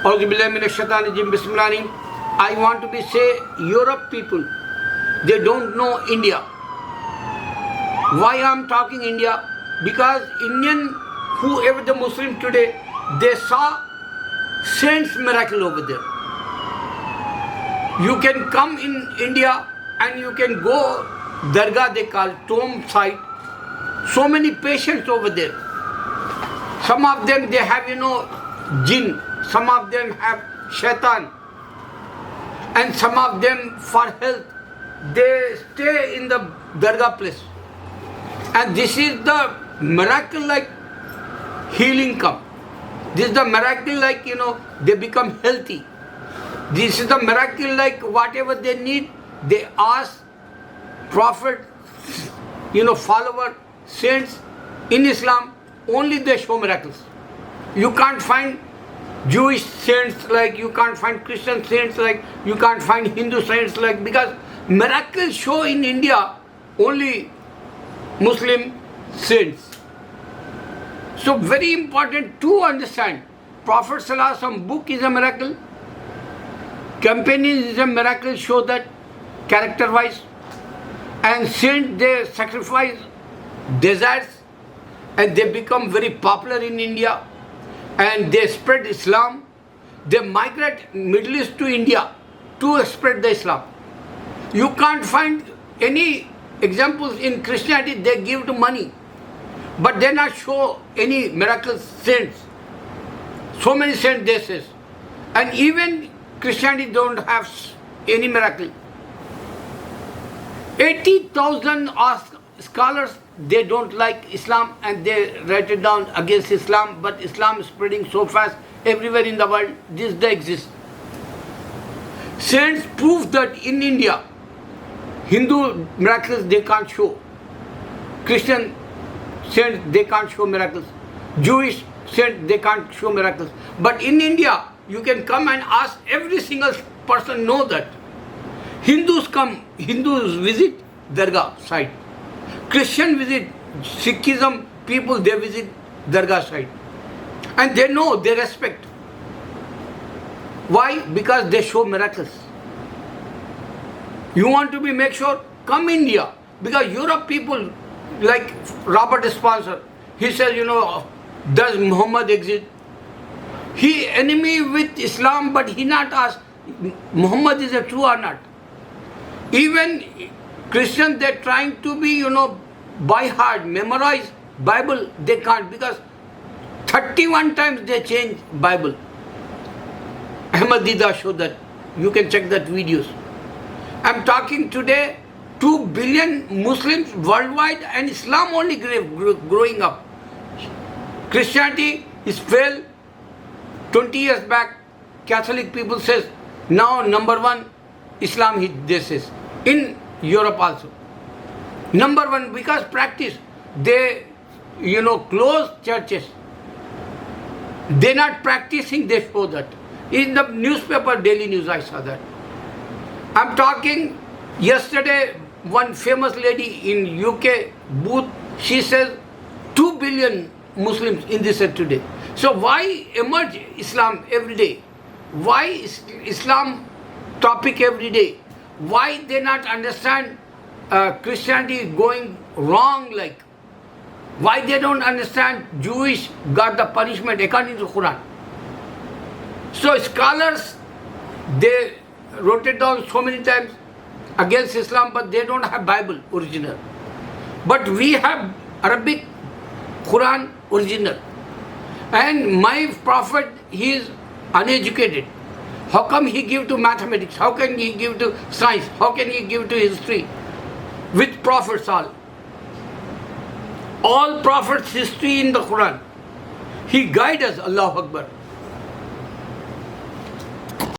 I want to be say Europe people, they don't know India. Why I am talking India? Because Indian, whoever the Muslim today, they saw saints miracle over there. You can come in India and you can go Dargah, they call tomb site. So many patients over there. Some of them they have jinn, some of them have shaitan, and some of them for health they stay in the Dargah place. And this is the miracle like healing come. This is the miracle like they become healthy. This is the miracle like whatever they need, they ask prophet, follower, saints in Islam, only they show miracles. You can't find Jewish saints like, you can't find Christian saints like, you can't find Hindu saints like, because miracles show in India only Muslim saints. So very important to understand, Prophet ﷺ book is a miracle, companion is a miracle, show that character wise, and saints they sacrifice deserts and they become very popular in India and they spread Islam. They migrate Middle East to India to spread the Islam. You can't find any examples in Christianity, they give the money, but they not show any miracle saints. So many saints they say. And even Christianity don't have any miracle. 80,000 scholars, they don't like Islam and they write it down against Islam, but Islam is spreading so fast everywhere in the world, this they exist. Saints prove that in India, Hindu miracles they can't show. Christian saints they can't show miracles. Jewish saints they can't show miracles. But in India, you can come and ask every single person know that. Hindus come, Hindus visit Dargah site. Christian visit, Sikhism people they visit Dargah site. And they know, they respect. Why? Because they show miracles. You want to be make sure, come India. Because Europe people, like Robert Spencer, he says, does Muhammad exist? He enemy with Islam, but he not ask Muhammad is a true or not. Even Christians, they're trying to be, by heart, memorize Bible, they can't, because 31 times they change Bible. Ahmad Dida showed that. You can check that videos. I'm talking today, 2 billion Muslims worldwide and Islam only growing up. Christianity is failed. 20 years back, Catholic people says, now number one, Islam this is. In Europe also. Number one, because practice, they, close churches. They're not practicing, they show that. In the newspaper, Daily News, I saw that. I'm talking, yesterday, one famous lady in UK booth, she says 2 billion Muslims in this set today. So why emerge Islam every day? Why Islam topic every day? Why they not understand Christianity going wrong like? Why they don't understand Jewish got the punishment according to Quran? So scholars, they wrote it down so many times against Islam, but they don't have Bible original. But we have Arabic Quran original. And my prophet, he is uneducated. How come he give to mathematics? How can he give to science? How can he give to history? With prophets all. All prophets' history in the Quran. He guides us, Allahu Akbar.